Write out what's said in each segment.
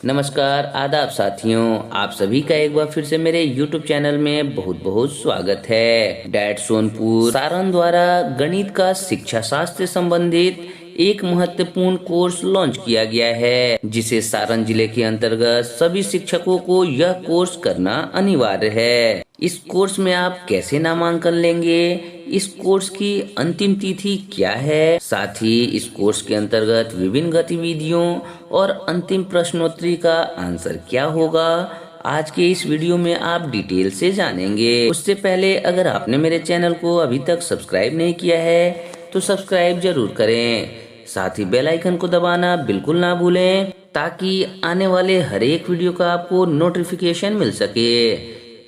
नमस्कार आदाब साथियों, आप सभी का एक बार फिर से मेरे YouTube चैनल में बहुत बहुत स्वागत है। डैट सोनपुर सारण द्वारा गणित का शिक्षा शास्त्र से संबंधित एक महत्वपूर्ण कोर्स लॉन्च किया गया है, जिसे सारण जिले के अंतर्गत सभी शिक्षकों को यह कोर्स करना अनिवार्य है। इस कोर्स में आप कैसे नामांकन लेंगे, इस कोर्स की अंतिम तिथि क्या है, साथ ही इस कोर्स के अंतर्गत विभिन्न गतिविधियों और अंतिम प्रश्नोत्तरी का आंसर क्या होगा, आज के इस वीडियो में आप डिटेल से जानेंगे। उससे पहले अगर आपने मेरे चैनल को अभी तक सब्सक्राइब नहीं किया है तो सब्सक्राइब जरूर करें, साथ ही बेल आइकन को दबाना बिल्कुल ना भूलें ताकि आने वाले हर एक वीडियो का आपको नोटिफिकेशन मिल सके।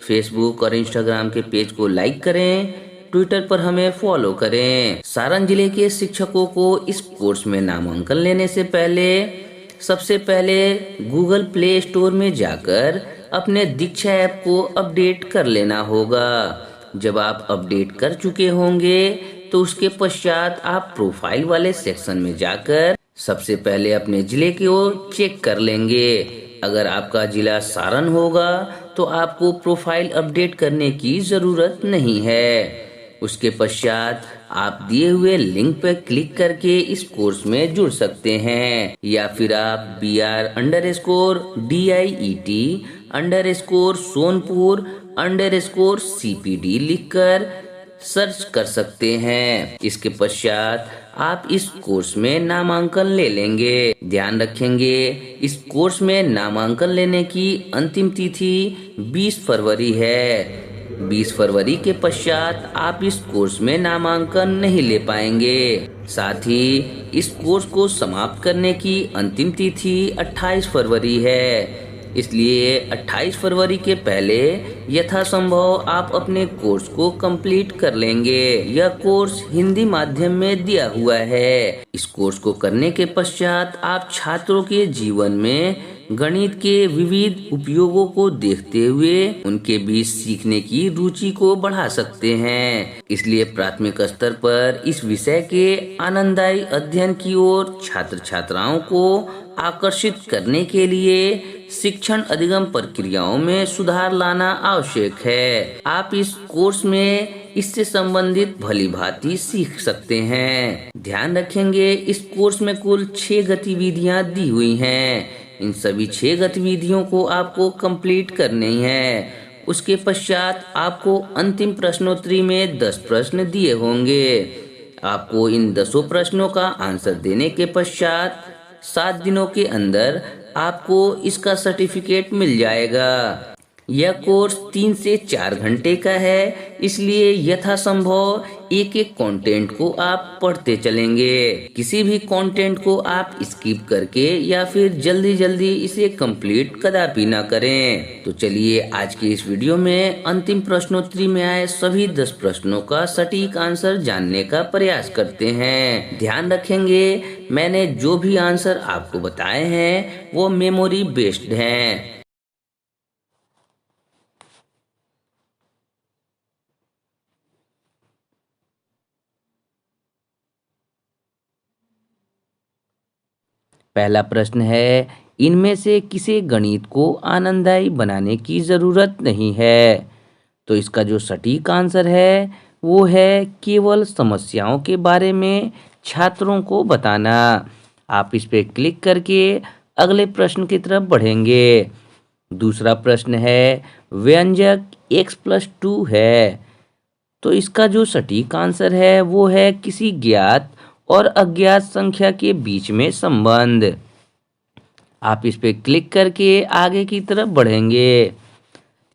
फेसबुक और इंस्टाग्राम के पेज को लाइक करें, ट्विटर पर हमें फॉलो करें। सारण जिले के शिक्षकों को इस कोर्स में नामांकन लेने से पहले सबसे पहले गूगल प्ले स्टोर में जाकर अपने दीक्षा ऐप को अपडेट कर लेना होगा। जब आप अपडेट कर चुके होंगे तो उसके पश्चात आप प्रोफाइल वाले सेक्शन में जाकर सबसे पहले अपने जिले को चेक कर लेंगे। अगर आपका जिला सारण होगा तो आपको प्रोफाइल अपडेट करने की ज़रूरत नहीं है। उसके पश्चात आप दिए हुए लिंक पर क्लिक करके इस कोर्स में जुड़ सकते हैं, या फिर आप BR_DIET_सोनपुर_CPD लिखकर सर्च कर सकते हैं। इसके पश्चात आप इस कोर्स में नामांकन ले लेंगे। ध्यान रखेंगे, इस कोर्स में नामांकन लेने की अंतिम तिथि 20 फरवरी है। 20 फरवरी के पश्चात आप इस कोर्स में नामांकन नहीं ले पाएंगे। साथ ही इस कोर्स को समाप्त करने की अंतिम तिथि 28 फरवरी है। इसलिए 28 फरवरी के पहले यथासंभव आप अपने कोर्स को कंप्लीट कर लेंगे। यह कोर्स हिंदी माध्यम में दिया हुआ है। इस कोर्स को करने के पश्चात आप छात्रों के जीवन में गणित के विविध उपयोगों को देखते हुए उनके बीच सीखने की रुचि को बढ़ा सकते हैं। इसलिए प्राथमिक स्तर पर इस विषय के आनंददायी अध्ययन की ओर छात्र छात्राओं को आकर्षित करने के लिए शिक्षण अधिगम प्रक्रियाओं में सुधार लाना आवश्यक है। आप इस कोर्स में इससे संबंधित भली भांति सीख सकते हैं। ध्यान रखेंगे, इस कोर्स में कुल 6 गतिविधियां दी हुई हैं। इन सभी 6 गतिविधियों को आपको कंप्लीट करनी है। उसके पश्चात आपको अंतिम प्रश्नोत्तरी में 10 प्रश्न दिए होंगे। आपको इन 10 प्रश्नों का आंसर देने के पश्चात 7 दिनों के अंदर आपको इसका सर्टिफिकेट मिल जाएगा। यह कोर्स 3 से 4 घंटे का है, इसलिए यथासंभव एक एक कंटेंट को आप पढ़ते चलेंगे। किसी भी कंटेंट को आप स्किप करके या फिर जल्दी जल्दी इसे कंप्लीट कदापि ना करें। तो चलिए आज के इस वीडियो में अंतिम प्रश्नोत्तरी में आए सभी 10 प्रश्नों का सटीक आंसर जानने का प्रयास करते हैं। ध्यान रखेंगे, मैंने जो भी आंसर आपको बताए हैं वो मेमोरी बेस्ड हैं। पहला प्रश्न है, इनमें से किसी गणित को आनंददायी बनाने की ज़रूरत नहीं है। तो इसका जो सटीक आंसर है वो है केवल समस्याओं के बारे में छात्रों को बताना। आप इस पे क्लिक करके अगले प्रश्न की तरफ बढ़ेंगे। दूसरा प्रश्न है, व्यंजक x+2 है। तो इसका जो सटीक आंसर है वो है किसी ज्ञात और अज्ञात संख्या के बीच में संबंध। आप इस पे क्लिक करके आगे की तरफ बढ़ेंगे।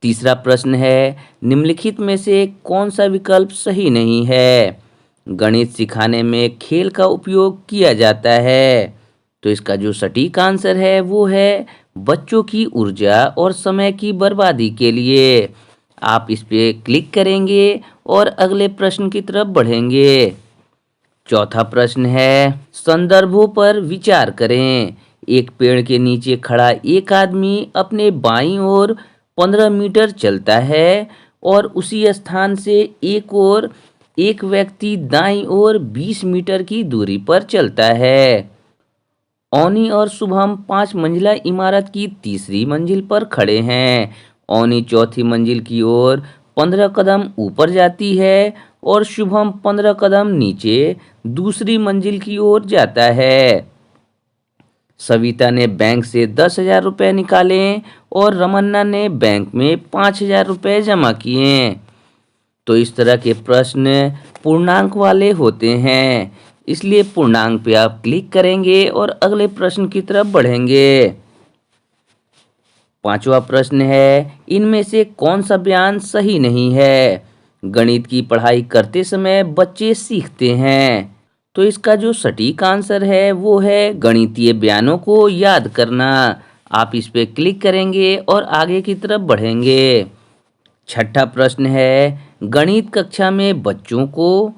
तीसरा प्रश्न है, निम्नलिखित में से कौन सा विकल्प सही नहीं है। गणित सिखाने में खेल का उपयोग किया जाता है। तो इसका जो सटीक आंसर है वो है बच्चों की ऊर्जा और समय की बर्बादी के लिए। आप इस पे क्लिक करेंगे और अगले प्रश्न की तरफ बढ़ेंगे। चौथा प्रश्न है, संदर्भों पर विचार करें। एक पेड़ के नीचे खड़ा एक आदमी अपने बाईं ओर 15 मीटर चलता है और उसी स्थान से एक व्यक्ति दाईं ओर 20 मीटर की दूरी पर चलता है। ओनी और शुभम 5 मंजिला इमारत की तीसरी मंजिल पर खड़े हैं। ओनी चौथी मंजिल की ओर 15 कदम ऊपर जाती है और शुभम 15 कदम नीचे दूसरी मंजिल की ओर जाता है। सविता ने बैंक से 10,000 रुपये निकाले और रमन्ना ने बैंक में 5,000 रुपये जमा किए। तो इस तरह के प्रश्न पूर्णांक वाले होते हैं, इसलिए पूर्णांक पे आप क्लिक करेंगे और अगले प्रश्न की तरफ बढ़ेंगे। 5वां प्रश्न है, इनमें से कौन सा बयान सही नहीं है? गणित की पढ़ाई करते समय बच्चे सीखते हैं। तो इसका जो सटीक आंसर है वो है गणितीय बयानों को याद करना। आप इस पे क्लिक करेंगे और आगे की तरफ बढ़ेंगे। 6ठा प्रश्न है, गणित कक्षा में बच्चों को।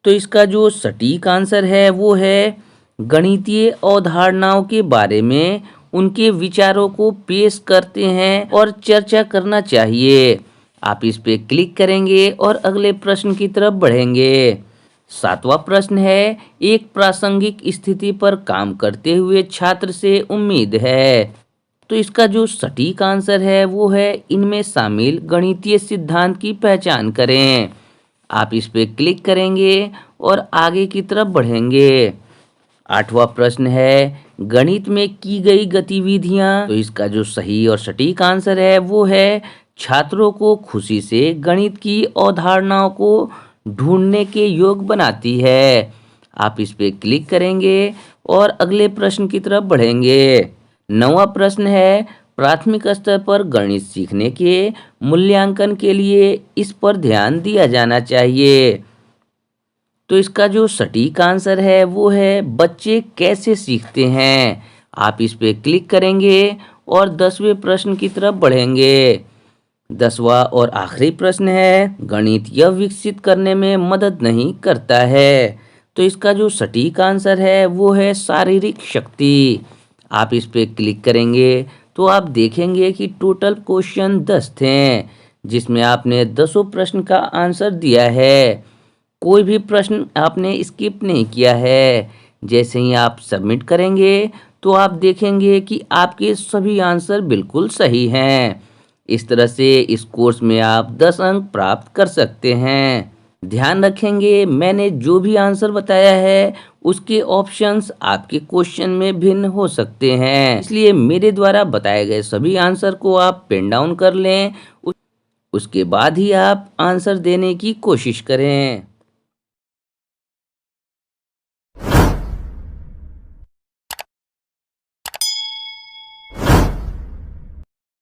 तो इसका जो सटीक आंसर है वो है गणितीय अवधारणाओं के बारे में उनके विचारों को पेश करते हैं और चर्चा करना चाहिए। आप इस पे क्लिक करेंगे और अगले प्रश्न की तरफ बढ़ेंगे। 7वां प्रश्न है, एक प्रासंगिक स्थिति पर काम करते हुए छात्र से उम्मीद है। तो इसका जो सटीक आंसर है वो है इनमें शामिल गणितीय सिद्धांत की पहचान करें। आप इस पे क्लिक करेंगे और आगे की तरफ बढ़ेंगे। 8वां प्रश्न है, गणित में की गई गतिविधियां। तो इसका जो सही और सटीक आंसर है वो है छात्रों को खुशी से गणित की अवधारणाओं को ढूंढने के योग बनाती है। आप इस पे क्लिक करेंगे और अगले प्रश्न की तरफ बढ़ेंगे। 9वां प्रश्न है, प्राथमिक स्तर पर गणित सीखने के मूल्यांकन के लिए इस पर ध्यान दिया जाना चाहिए। तो इसका जो सटीक आंसर है वो है बच्चे कैसे सीखते हैं। आप इस पे क्लिक करेंगे और 10वें प्रश्न की तरफ बढ़ेंगे। 10वां और आखिरी प्रश्न है, गणित यह विकसित करने में मदद नहीं करता है। तो इसका जो सटीक आंसर है वो है शारीरिक शक्ति। आप इस पे क्लिक करेंगे तो आप देखेंगे कि टोटल क्वेश्चन 10 थे, जिसमें आपने 10 प्रश्न का आंसर दिया है। कोई भी प्रश्न आपने स्किप नहीं किया है। जैसे ही आप सबमिट करेंगे तो आप देखेंगे कि आपके सभी आंसर बिल्कुल सही हैं। इस तरह से इस कोर्स में आप 10 अंक प्राप्त कर सकते हैं। ध्यान रखेंगे, मैंने जो भी आंसर बताया है उसके ऑप्शंस आपके क्वेश्चन में भिन्न हो सकते हैं, इसलिए मेरे द्वारा बताए गए सभी आंसर को आप पेन डाउन कर लें। उसके बाद ही आप आंसर देने की कोशिश करें।